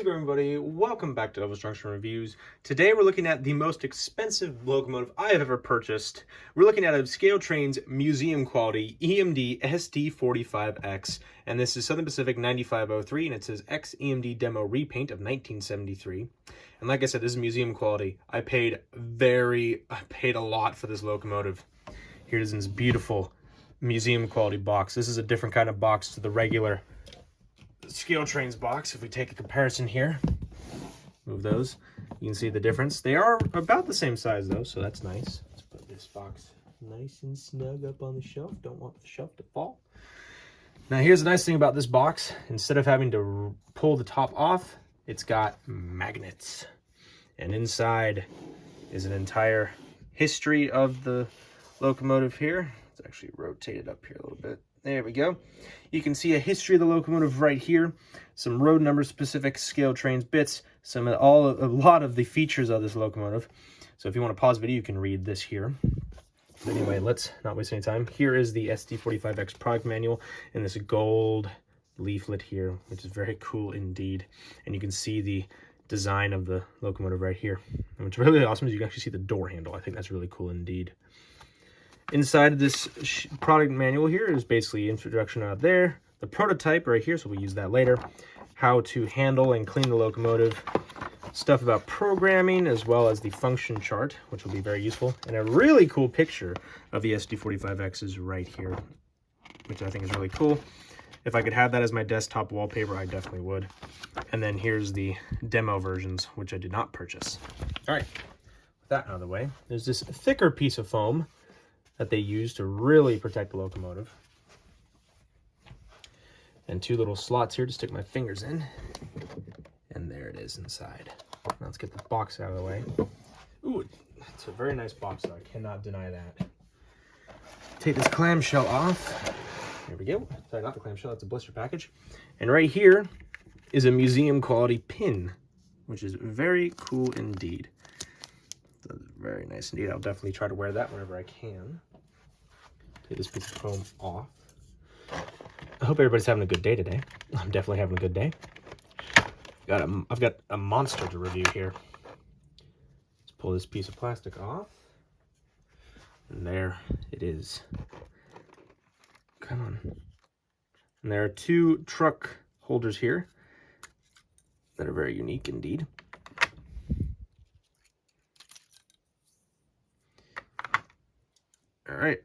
up, everybody? Welcome back to Double Junction Reviews. Today we're looking at the most expensive locomotive I have ever purchased. We're looking at a ScaleTrains museum quality EMD SD45X, and this is Southern Pacific 9503, and it says X EMD demo repaint of 1973. And like I said, this is museum quality. I paid a lot for this locomotive. Here it is in this beautiful museum quality box. This is a different kind of box to the regular ScaleTrains box. If we take a comparison here, move those, you can see the difference. They are about the same size though, so that's nice. Let's put this box nice and snug up on the shelf. Don't want the shelf to fall. Now here's the nice thing about this box. Instead of having to pull the top off, it's got magnets. And inside is an entire history of the locomotive here. Let's actually rotate it up here a little bit. There we go. You can see a history of the locomotive right here. Some road number specific ScaleTrains bits. A lot of the features of this locomotive. So if you want to pause the video, you can read this here. But anyway, let's not waste any time. Here is the SD45X product manual in this gold leaflet here, which is very cool indeed. And you can see the design of the locomotive right here. And what's really awesome is you can actually see the door handle. I think that's really cool indeed. Inside of this product manual here is basically introduction out there, the prototype right here, so we'll use that later, how to handle and clean the locomotive, stuff about programming, as well as the function chart, which will be very useful, and a really cool picture of the SD45X is right here, which I think is really cool. If I could have that as my desktop wallpaper, I definitely would. And then here's the demo versions, which I did not purchase. All right, with that out of the way, there's this thicker piece of foam that they use to really protect the locomotive. And two little slots here to stick my fingers in. And there it is inside. Now let's get the box out of the way. Ooh, it's a very nice box, so I cannot deny that. Take this clamshell off. There we go. Sorry, not the clamshell, that's a blister package. And right here is a museum quality pin, which is very cool indeed. That's very nice indeed. I'll definitely try to wear that whenever I can. Take this piece of foam off. I hope everybody's having a good day today. I'm definitely having a good day. I've got a monster to review here. Let's pull this piece of plastic off. And there it is. Come on. And there are two truck holders here that are very unique indeed. All right.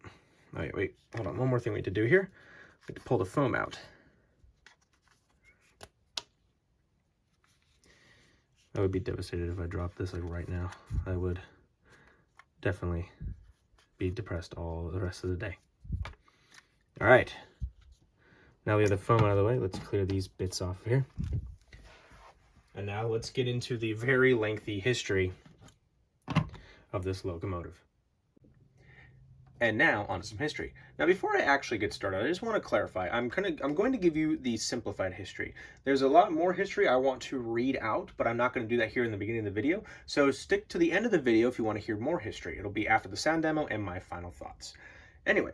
Wait, hold on. One more thing we need to do here. We need to pull the foam out. I would be devastated if I dropped this like right now. I would definitely be depressed all the rest of the day. All right. Now we have the foam out of the way. Let's clear these bits off here. And now let's get into the very lengthy history of this locomotive. And now on to some history. Now before I actually get started, I just want to clarify. I'm going to give you the simplified history. There's a lot more history I want to read out, but I'm not going to do that here in the beginning of the video. So stick to the end of the video if you want to hear more history. It'll be after the sound demo and my final thoughts. Anyway,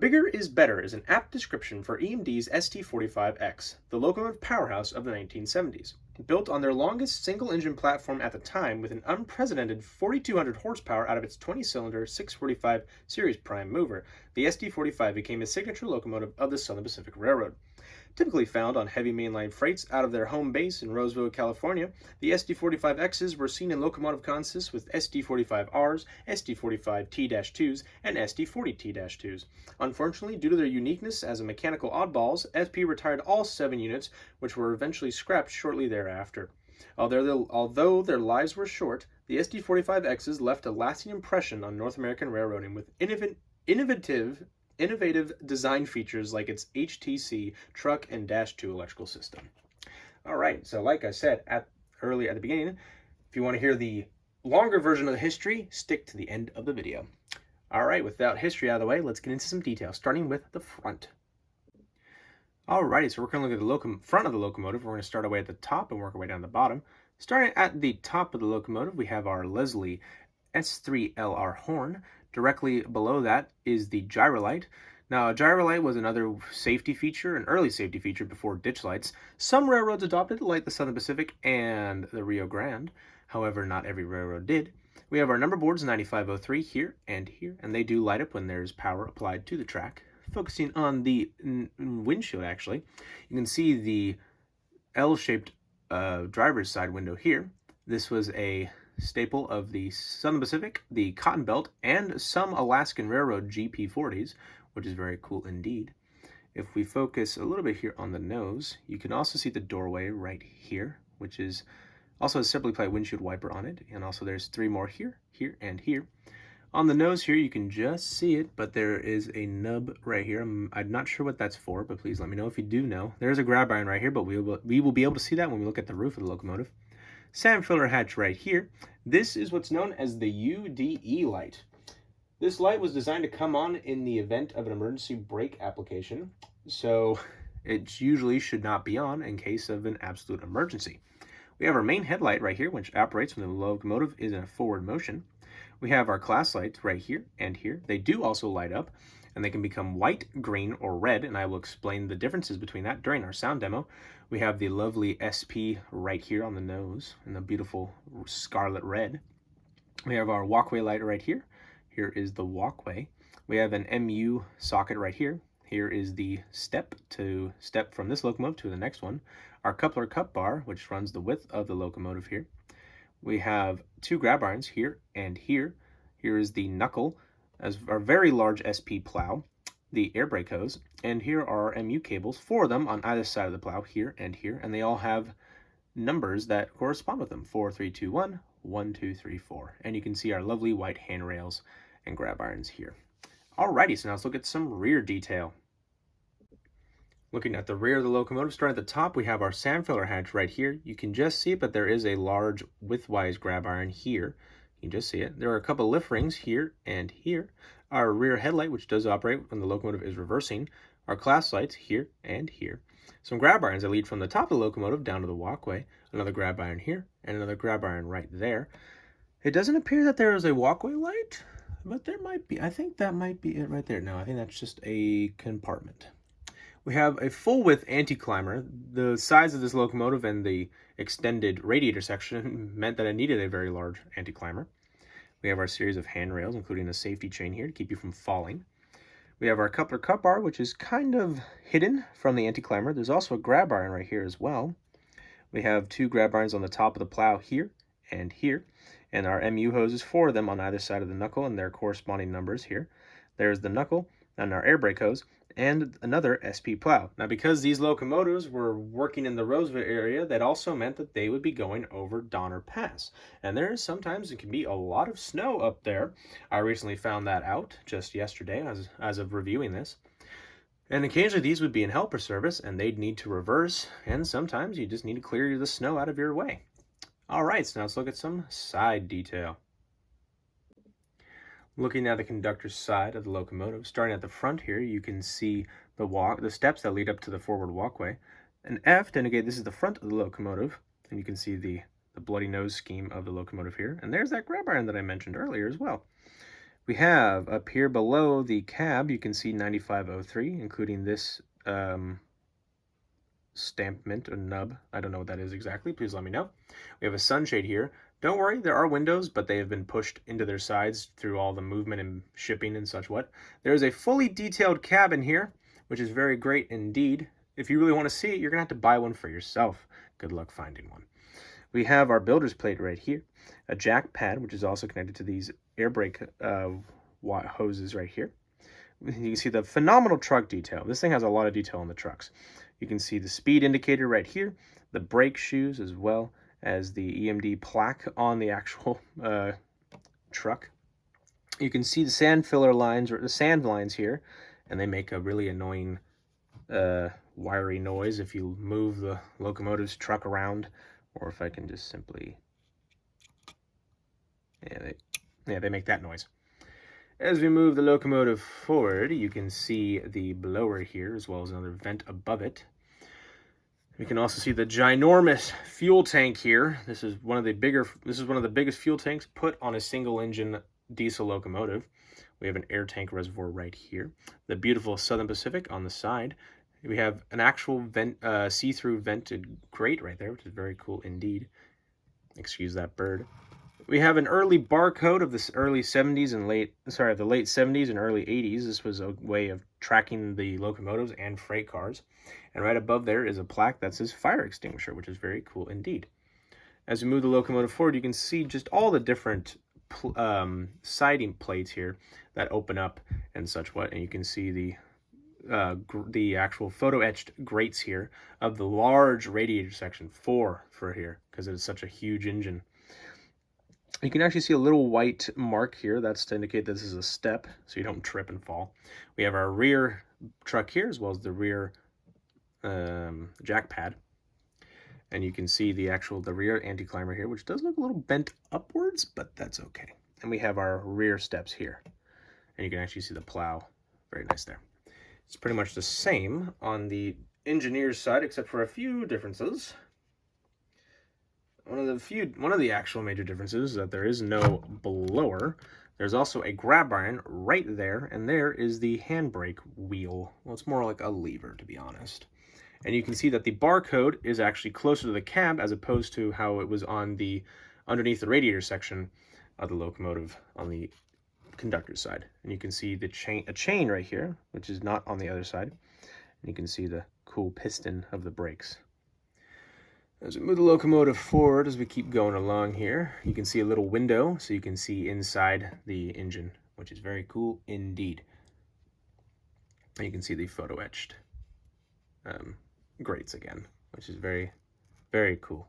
bigger is better is an apt description for EMD's SD45X, the locomotive powerhouse of the 1970s. Built on their longest single-engine platform at the time with an unprecedented 4,200 horsepower out of its 20-cylinder 645 Series Prime mover, the SD45 became a signature locomotive of the Southern Pacific Railroad. Typically found on heavy mainline freights out of their home base in Roseville, California, the SD45Xs were seen in locomotive consists with SD45Rs, SD45T-2s, and SD40T-2s. Unfortunately, due to their uniqueness as a mechanical oddballs, SP retired all 7 units, which were eventually scrapped shortly thereafter. Although their lives were short, the SD45Xs left a lasting impression on North American railroading with innovative design features like its HTC truck and -2 electrical system. All right, so like I said earlier at the beginning, if you want to hear the longer version of the history, stick to the end of the video. All right, without history out of the way, let's get into some details, starting with the front. Alrighty, so we're going to look at the front of the locomotive. We're going to start away at the top and work our way down the bottom. Starting at the top of the locomotive, we have our Leslie S3LR horn. Directly below that is the gyrolite. Now, a gyro light was another safety feature, an early safety feature before ditch lights. Some railroads adopted it, like the Southern Pacific and the Rio Grande. However, not every railroad did. We have our number boards 9503 here, and they do light up when there's power applied to the track. Focusing on the windshield, actually, you can see the L-shaped driver's side window here. This was a staple of the Southern Pacific, the Cotton Belt, and some Alaskan Railroad GP40s, which is very cool indeed. If we focus a little bit here on the nose, you can also see the doorway right here, which is also a Simplified windshield wiper on it, and also there's 3 more here, here, and here. On the nose here, you can just see it, but there is a nub right here. I'm not sure what that's for, but please let me know if you do know. There's a grab iron right here, but we will be able to see that when we look at the roof of the locomotive. Sand filler hatch right here. This is what's known as the UDE light. This light was designed to come on in the event of an emergency brake application, so it usually should not be on in case of an absolute emergency. We have our main headlight right here, which operates when the locomotive is in a forward motion. We have our class lights right here and here. They do also light up, and they can become white, green, or red, and I will explain the differences between that during our sound demo. We have the lovely SP right here on the nose in the beautiful scarlet red. We have our walkway light right here. Here is the walkway. We have an MU socket right here. Here is the step to step from this locomotive to the next one. Our coupler cup bar, which runs the width of the locomotive here. We have 2 grab irons here and here. Here is the knuckle, as our very large SP plow, the air brake hose, and here are our MU cables, 4 of them on either side of the plow, here, and they all have numbers that correspond with them, 4, 3, 2, 1, 1, 2, 3, 4. And you can see our lovely white handrails and grab irons here. Alrighty, so now let's look at some rear detail. Looking at the rear of the locomotive, starting at the top, we have our sand filler hatch right here. You can just see it, but there is a large widthwise grab iron here. You can just see it. There are a couple lift rings here and here. Our rear headlight, which does operate when the locomotive is reversing. Our class lights here and here. Some grab irons that lead from the top of the locomotive down to the walkway. Another grab iron here and another grab iron right there. It doesn't appear that there is a walkway light, but there might be. I think that might be it right there. No, I think that's just a compartment. We have a full-width anti-climber. The size of this locomotive and the extended radiator section meant that it needed a very large anti-climber. We have our series of handrails, including a safety chain here to keep you from falling. We have our coupler cup bar, which is kind of hidden from the anti-climber. There's also a grab iron right here as well. We have 2 grab irons on the top of the plow here and here. And our MU hoses, 4 of them on either side of the knuckle, and their corresponding numbers here. There's the knuckle and our air brake hose, and another SP plow. Now, because these locomotives were working in the Roseville area, that also meant that they would be going over Donner Pass. And sometimes it can be a lot of snow up there. I recently found that out just yesterday as of reviewing this. And occasionally these would be in helper service, and they'd need to reverse, and sometimes you just need to clear the snow out of your way. All right, so now let's look at some side detail. Looking at the conductor's side of the locomotive, starting at the front here, you can see the steps that lead up to the forward walkway. An F to indicate this is the front of the locomotive, and you can see the bloody nose scheme of the locomotive here. And there's that grab iron that I mentioned earlier as well. We have up here below the cab, you can see 9503, including this stampment or nub. I don't know what that is exactly. Please let me know. We have a sunshade here. Don't worry, there are windows, but they have been pushed into their sides through all the movement and shipping and such what. There's a fully detailed cabin here, which is very great indeed. If you really want to see it, you're going to have to buy one for yourself. Good luck finding one. We have our builder's plate right here, a jack pad, which is also connected to these air brake hoses right here. You can see the phenomenal truck detail. This thing has a lot of detail on the trucks. You can see the speed indicator right here, the brake shoes as well as the EMD plaque on the actual truck. You can see the sand filler lines, or the sand lines here, and they make a really annoying wiry noise if you move the locomotive's truck around, or if I can just simply, they make that noise. As we move the locomotive forward, you can see the blower here, as well as another vent above it. We can also see the ginormous fuel tank here. This is one of the biggest fuel tanks put on a single engine diesel locomotive. We have an air tank reservoir right here. The beautiful Southern Pacific on the side. We have an actual see-through vented grate right there, which is very cool indeed. Excuse that bird. We have an early barcode of the early 70s and the late 70s and early 80s. This was a way of tracking the locomotives and freight cars. And right above there is a plaque that says fire extinguisher, which is very cool indeed. As we move the locomotive forward, you can see just all the different siding plates here that open up and such what, and you can see the actual photo etched grates here of the large radiator section for here, because it is such a huge engine. You can actually see a little white mark here. That's to indicate this is a step, so you don't trip and fall. We have our rear truck here, as well as the rear jack pad. And you can see the rear anti-climber here, which does look a little bent upwards, but that's okay. And we have our rear steps here. And you can actually see the plow. Very nice there. It's pretty much the same on the engineer's side, except for a few differences. One of the actual major differences is that there is no blower. There's also a grab iron right there, and there is the handbrake wheel. Well, it's more like a lever, to be honest. And you can see that the barcode is actually closer to the cab as opposed to how it was on the underneath the radiator section of the locomotive on the conductor's side. And you can see a chain right here, which is not on the other side. And you can see the cool piston of the brakes. As we move the locomotive forward, as we keep going along here, you can see a little window so you can see inside the engine, which is very cool indeed. And you can see the photo etched grates again, which is very, very cool.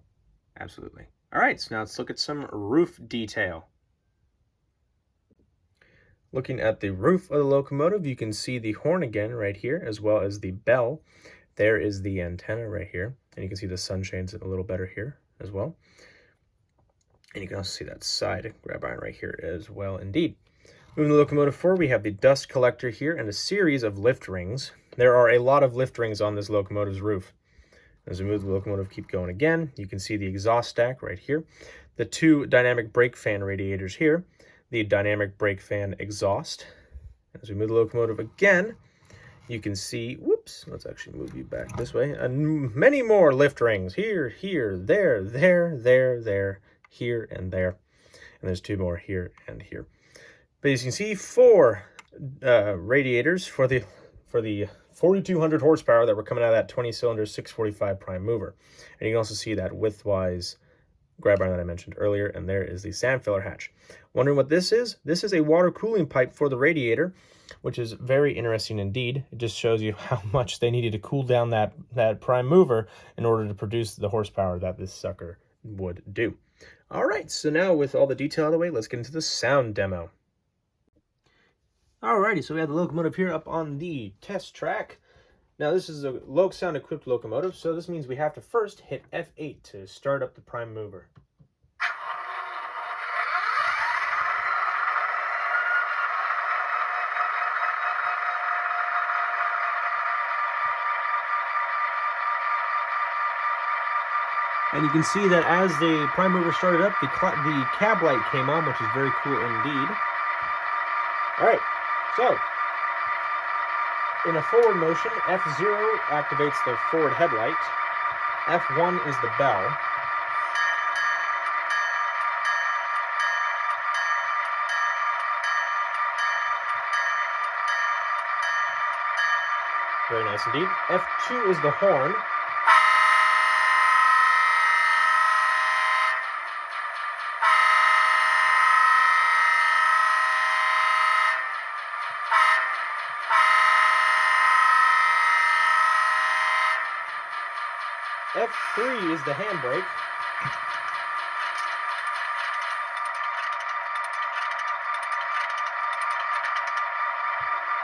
Absolutely. All right, so now let's look at some roof detail. Looking at the roof of the locomotive, you can see the horn again right here, as well as the bell. There is the antenna right here, and you can see the sunshades a little better here as well. And you can also see that side grab iron right here as well indeed. Moving the locomotive forward, we have the dust collector here and a series of lift rings. There are a lot of lift rings on this locomotive's roof. As we move the locomotive, keep going again, you can see the exhaust stack right here, the two dynamic brake fan radiators here, the dynamic brake fan exhaust. As we move the locomotive again, you can see, whoops, let's actually move you back this way, and many more lift rings here, here, there, here, and there. And there's two more here and here. But as you can see, four radiators for the 4,200 horsepower that were coming out of that 20-cylinder 645 prime mover. And you can also see that widthwise grab iron that I mentioned earlier, and there is the sand filler hatch. Wondering what this is? This is a water cooling pipe for the radiator, which is very interesting indeed. It just shows you how much they needed to cool down that prime mover in order to produce the horsepower that this sucker would do. All right, so now with all the detail out of the way, let's get into the sound demo. Alrighty, so we have the locomotive here up on the test track. Now this is a low sound equipped locomotive, so this means we have to first hit F8 to start up the prime mover. And you can see that as the prime mover started up, the cab light came on, which is very cool indeed. Alright, so in a forward motion, F0 activates the forward headlight, F1 is the bell, very nice indeed, F2 is the horn, F3 is the handbrake.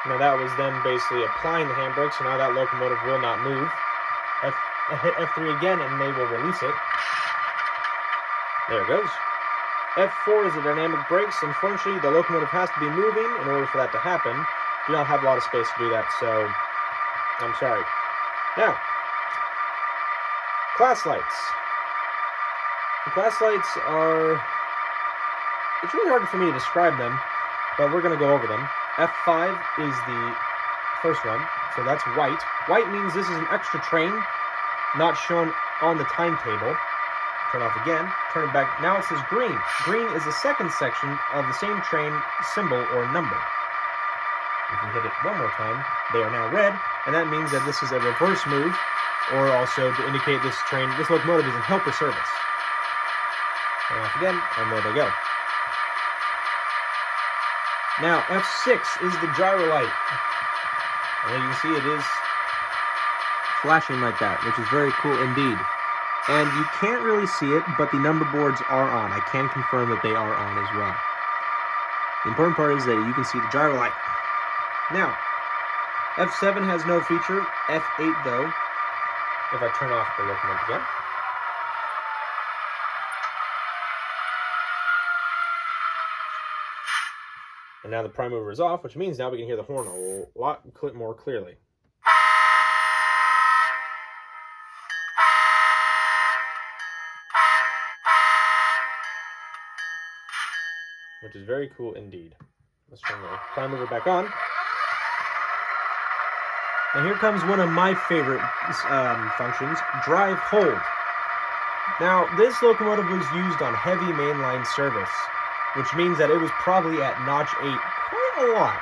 Now that was then basically applying the handbrake, so now that locomotive will not move. Hit F3 again and they will release it. There it goes. F4 is the dynamic brakes. Unfortunately, the locomotive has to be moving in order for that to happen. Do not have a lot of space to do that, so I'm sorry. Now, class lights. The class lights are, it's really hard for me to describe them. but we're going to go over them. F5 is the first one, so that's white. White means this is an extra train, not shown on the timetable. Turn off again, turn it back. Now it says green. Green is the second section of the same train symbol or number. If we hit it one more time, they are now red, and that means that this is a reverse move, or also to indicate this locomotive is in helper service. Turn off again, and there they go. Now, F6 is the gyro light. And you can see it is flashing like that, which is very cool indeed. And you can't really see it, but the number boards are on. I can confirm that they are on as well. The important part is that you can see the gyro light. Now, F7 has no feature. F8, though, if I turn off the locomotive again. And now the prime mover is off, which means now we can hear the horn a lot more clearly. Which is very cool indeed. Let's turn the prime mover back on. And here comes one of my favorite functions, drive hold. Now, this locomotive was used on heavy mainline service, which means that it was probably at notch 8 quite a lot.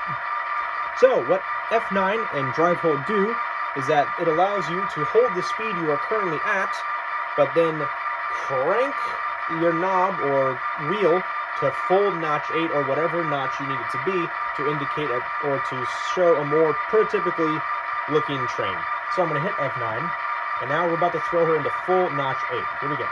So what F9 and drive hold do is that it allows you to hold the speed you are currently at, but then crank your knob or wheel to full notch 8 or whatever notch you need it to be to indicate or to show a more prototypically looking train. So I'm going to hit F9, and now we're about to throw her into full notch 8. Here we go.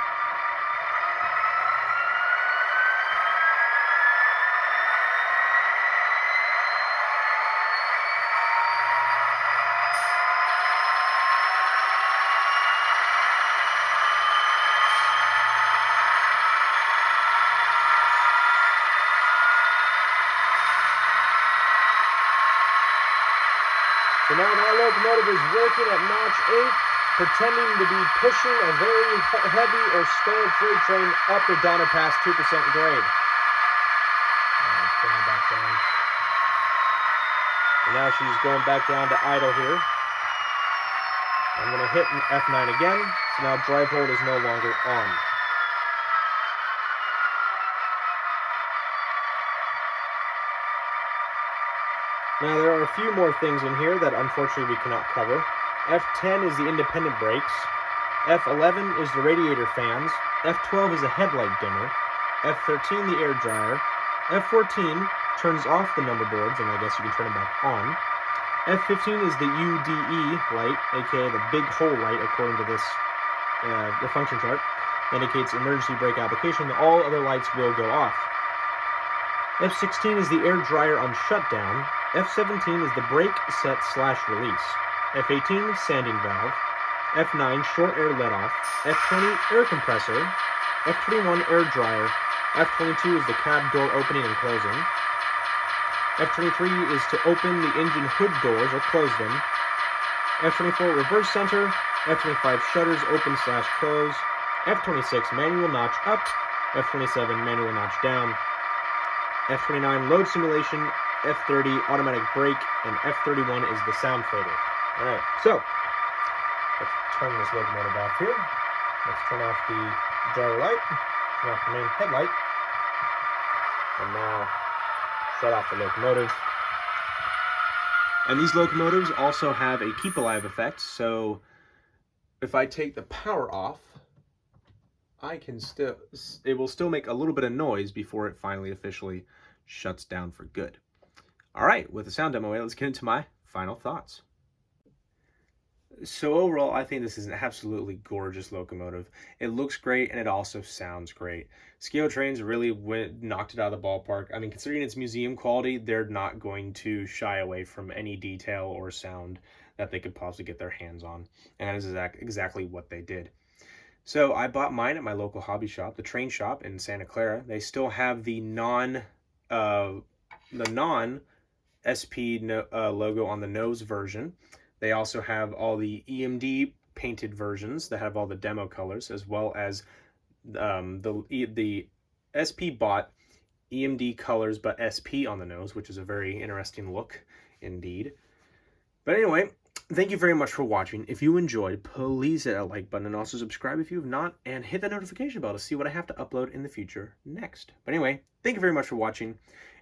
So now my locomotive is working at notch 8, pretending to be pushing a very heavy or stalled freight train up the Donner Pass 2% grade. Let's bring it back down. And now she's going back down to idle here. I'm going to hit F9 again, so now drive hold is no longer on. Now, there are a few more things in here that unfortunately we cannot cover. F10 is the independent brakes. F11 is the radiator fans. F12 is the headlight dimmer. F13, the air dryer. F14 turns off the number boards, and I guess you can turn them back on. F15 is the UDE light, aka the big hole light, according to this the function chart. Indicates emergency brake application. All other lights will go off. F16 is the air dryer on shutdown. F17 is the brake set / release. F18, sanding valve. F9, short air let-off. F20, air compressor. F21, air dryer. F22 is the cab door opening and closing. F23 is to open the engine hood doors or close them. F24, reverse center. F25, shutters open / close. F26, manual notch up. F27, manual notch down. F29, load simulation. F30, automatic brake, and F31 is the sound fader. Alright, so let's turn this locomotive off here. Let's turn off the gyro light, turn off the main headlight, and now shut off the locomotive. And these locomotives also have a keep alive effect, so if I take the power off, it will still make a little bit of noise before it finally officially shuts down for good. All right, with the sound demo away, let's get into my final thoughts. So overall, I think this is an absolutely gorgeous locomotive. It looks great, and it also sounds great. ScaleTrains really knocked it out of the ballpark. I mean, considering its museum quality, they're not going to shy away from any detail or sound that they could possibly get their hands on. And that is exactly what they did. So I bought mine at my local hobby shop, the Train Shop in Santa Clara. They still have the non-SP logo on the nose version. They also have all the EMD painted versions that have all the demo colors, as well as the SP bought EMD colors but SP on the nose, which is a very interesting look indeed. But anyway, thank you very much for watching. If you enjoyed, please hit that like button and also subscribe if you have not, and hit that notification bell to see what I have to upload in the future next. But anyway, thank you very much for watching.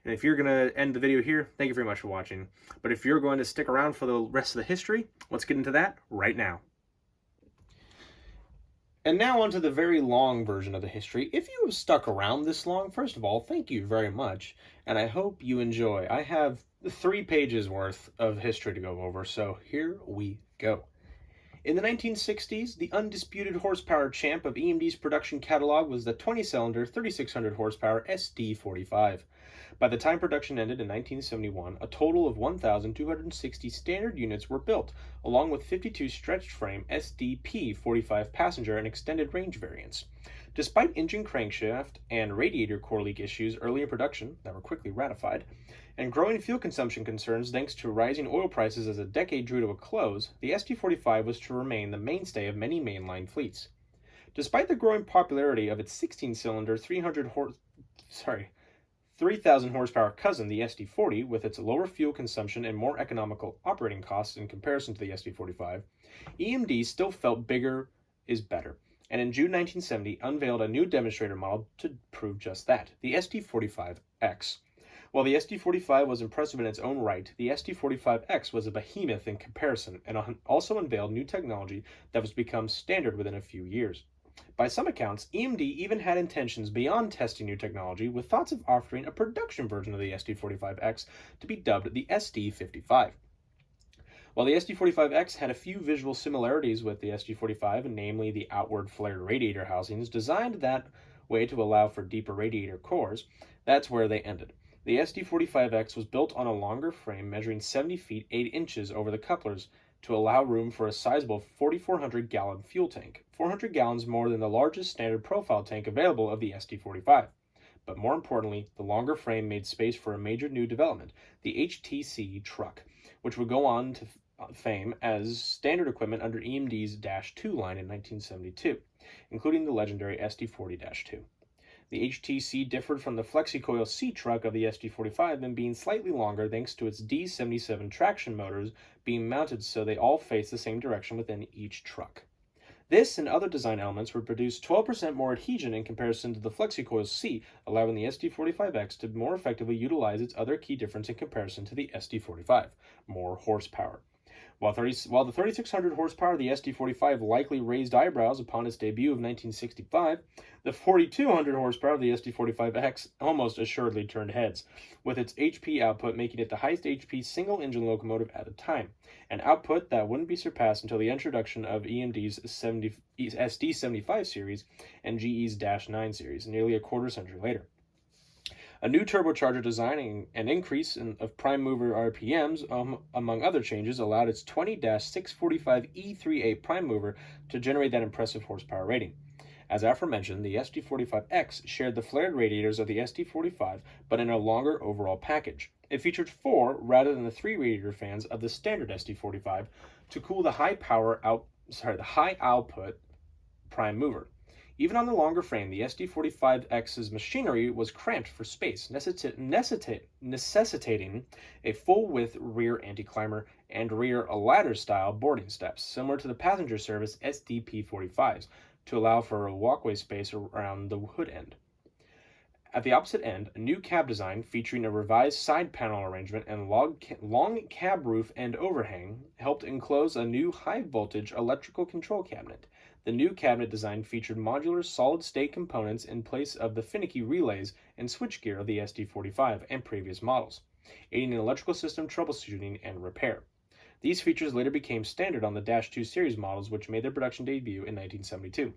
And if you're going to end the video here, thank you very much for watching. But if you're going to stick around for the rest of the history, let's get into that right now. And now onto the very long version of the history. If you have stuck around this long, first of all, thank you very much, and I hope you enjoy. I have 3 pages worth of history to go over, so here we go. In the 1960s, the undisputed horsepower champ of EMD's production catalog was the 20-cylinder, 3,600 horsepower SD45. By the time production ended in 1971, a total of 1,260 standard units were built, along with 52 stretched-frame SDP45 passenger and extended range variants. Despite engine crankshaft and radiator core leak issues early in production that were quickly ratified, and growing fuel consumption concerns thanks to rising oil prices as a decade drew to a close, the SD45 was to remain the mainstay of many mainline fleets. Despite the growing popularity of its 16-cylinder 3,000 horsepower cousin, the SD40, with its lower fuel consumption and more economical operating costs in comparison to the SD45, EMD still felt bigger is better, and in June 1970 unveiled a new demonstrator model to prove just that, the SD45X. While the SD45 was impressive in its own right, the SD45X was a behemoth in comparison and also unveiled new technology that was become standard within a few years. By some accounts, EMD even had intentions beyond testing new technology, with thoughts of offering a production version of the SD45X to be dubbed the SD55. While the SD45X had a few visual similarities with the SD45, namely the outward flared radiator housings designed that way to allow for deeper radiator cores, that's where they ended. The SD45X was built on a longer frame measuring 70 feet 8 inches over the couplers to allow room for a sizable 4,400-gallon fuel tank, 400 gallons more than the largest standard profile tank available of the SD45. But more importantly, the longer frame made space for a major new development, the HTC truck, which would go on to fame as standard equipment under EMD's Dash 2 line in 1972, including the legendary SD40-2. The HTC differed from the FlexiCoil C truck of the SD45 in being slightly longer thanks to its D77 traction motors being mounted so they all face the same direction within each truck. This and other design elements would produce 12% more adhesion in comparison to the FlexiCoil C, allowing the SD45X to more effectively utilize its other key difference in comparison to the SD45, more horsepower. While the 3,600 horsepower of the SD45 likely raised eyebrows upon its debut of 1965, the 4,200 horsepower of the SD45X almost assuredly turned heads, with its HP output making it the highest HP single-engine locomotive at the time, an output that wouldn't be surpassed until the introduction of EMD's SD75 series and GE's Dash 9 series, nearly a quarter-century later. A new turbocharger design and increase of prime mover RPMs, among other changes, allowed its 20-645E38 prime mover to generate that impressive horsepower rating. As aforementioned, the SD45X shared the flared radiators of the SD45, but in a longer overall package. It featured 4 rather than the 3 radiator fans of the standard SD45 to cool the high output prime mover. Even on the longer frame, the SD45X's machinery was cramped for space, necessitating a full-width rear anti-climber and rear ladder-style boarding steps, similar to the passenger service SDP45s, to allow for a walkway space around the hood end. At the opposite end, a new cab design featuring a revised side panel arrangement and long cab roof and overhang helped enclose a new high-voltage electrical control cabinet. The new cabinet design featured modular solid-state components in place of the finicky relays and switchgear of the SD45 and previous models, aiding in electrical system troubleshooting and repair. These features later became standard on the Dash 2 series models, which made their production debut in 1972.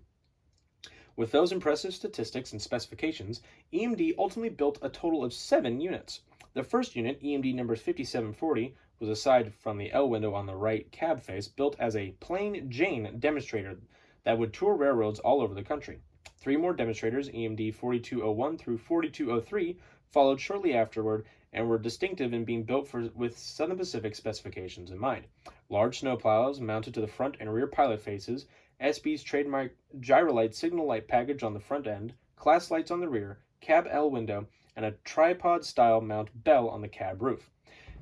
With those impressive statistics and specifications, EMD ultimately built a total of 7 units. The first unit, EMD number 5740, was aside from the L window on the right cab face, built as a plain Jane demonstrator that would tour railroads all over the country. 3 more demonstrators, EMD 4201 through 4203, followed shortly afterward and were distinctive in being built with Southern Pacific specifications in mind. Large snowplows mounted to the front and rear pilot faces, SB's trademark gyrolite signal light package on the front end, class lights on the rear, cab L window, and a tripod-style mount bell on the cab roof.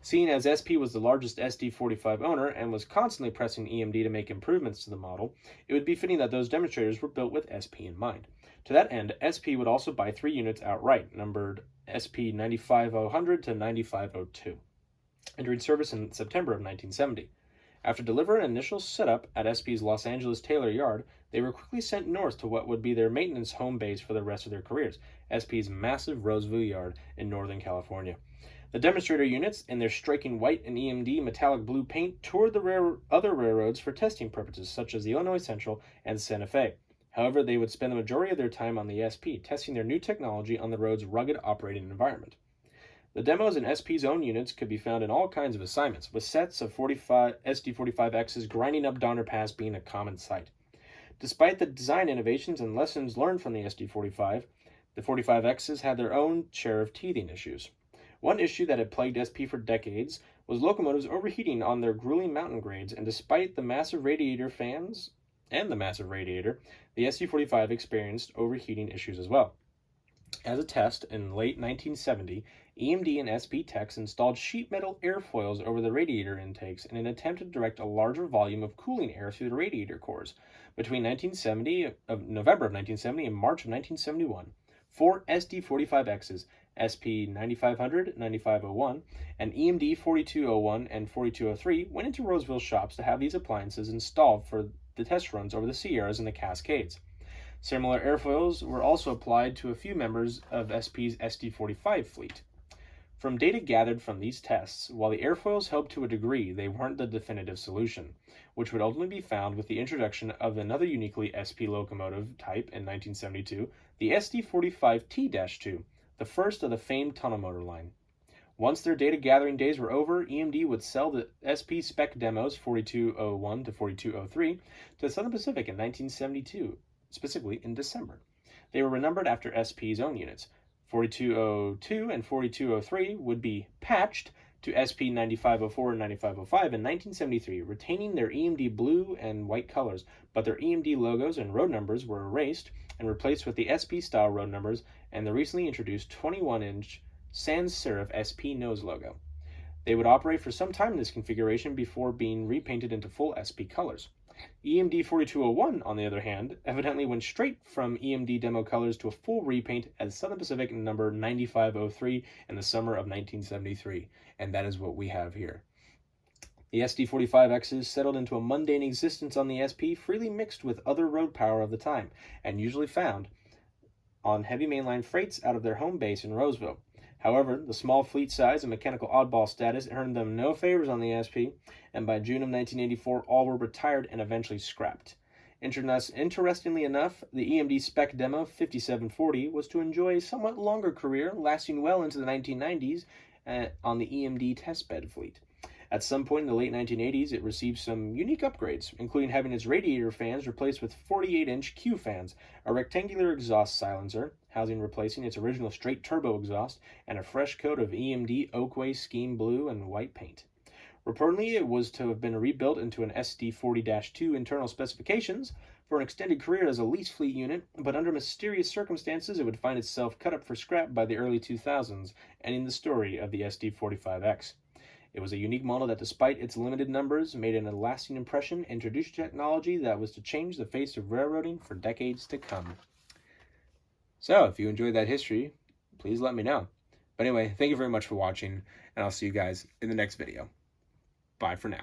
Seeing as SP was the largest SD45 owner and was constantly pressing EMD to make improvements to the model, it would be fitting that those demonstrators were built with SP in mind. To that end, SP would also buy 3 units outright, numbered SP 95000 to 9502, entering service in September of 1970. After delivering an initial setup at SP's Los Angeles Taylor yard, they were quickly sent north to what would be their maintenance home base for the rest of their careers, SP's massive Roseville yard in Northern California. The demonstrator units, in their striking white and EMD metallic blue paint, toured the other railroads for testing purposes, such as the Illinois Central and Santa Fe. However, they would spend the majority of their time on the SP, testing their new technology on the road's rugged operating environment. The demos in SP's own units could be found in all kinds of assignments, with sets of SD45X's grinding up Donner Pass being a common sight. Despite the design innovations and lessons learned from the SD45, the 45X's had their own share of teething issues. One issue that had plagued SP for decades was locomotives overheating on their grueling mountain grades, and despite the massive radiator fans and the massive radiator, the SD45 experienced overheating issues as well. As a test, in late 1970, EMD and SP techs installed sheet metal airfoils over the radiator intakes in an attempt to direct a larger volume of cooling air through the radiator cores. Between November of 1970 and March of 1971, 4 SD45X's, SP 9500, 9501, and EMD 4201 and 4203 went into Roseville shops to have these appliances installed for the test runs over the Sierras and the Cascades. Similar airfoils were also applied to a few members of SP's SD45 fleet. From data gathered from these tests, while the airfoils helped to a degree, they weren't the definitive solution, which would ultimately be found with the introduction of another uniquely SP locomotive type in 1972, the SD45T-2, the first of the famed tunnel motor line. Once their data gathering days were over, EMD would sell the SP spec demos 4201 to 4203 to Southern Pacific in 1972, specifically in December. They were renumbered after SP's own units. 4202 and 4203 would be patched to SP 9504 and 9505 in 1973, retaining their EMD blue and white colors, but their EMD logos and road numbers were erased and replaced with the SP-style road numbers and the recently introduced 21-inch sans serif SP nose logo. They would operate for some time in this configuration before being repainted into full SP colors. EMD 4201, on the other hand, evidently went straight from EMD demo colors to a full repaint as Southern Pacific number 9503 in the summer of 1973, and that is what we have here. The SD45Xs settled into a mundane existence on the SP, freely mixed with other road power of the time, and usually found on heavy mainline freights out of their home base in Roseville. However, the small fleet size and mechanical oddball status earned them no favors on the SP, and by June of 1984, all were retired and eventually scrapped. Interestingly enough, the EMD spec demo 5740 was to enjoy a somewhat longer career, lasting well into the 1990s on the EMD testbed fleet. At some point in the late 1980s, it received some unique upgrades, including having its radiator fans replaced with 48-inch Q fans, a rectangular exhaust silencer, housing replacing its original straight turbo exhaust, and a fresh coat of EMD Oakway scheme blue and white paint. Reportedly, it was to have been rebuilt into an SD40-2 internal specifications for an extended career as a lease fleet unit, but under mysterious circumstances, it would find itself cut up for scrap by the early 2000s, ending the story of the SD45X. It was a unique model that, despite its limited numbers, made a lasting impression, introduced technology that was to change the face of railroading for decades to come. So, if you enjoyed that history, please let me know. But anyway, thank you very much for watching, and I'll see you guys in the next video. Bye for now.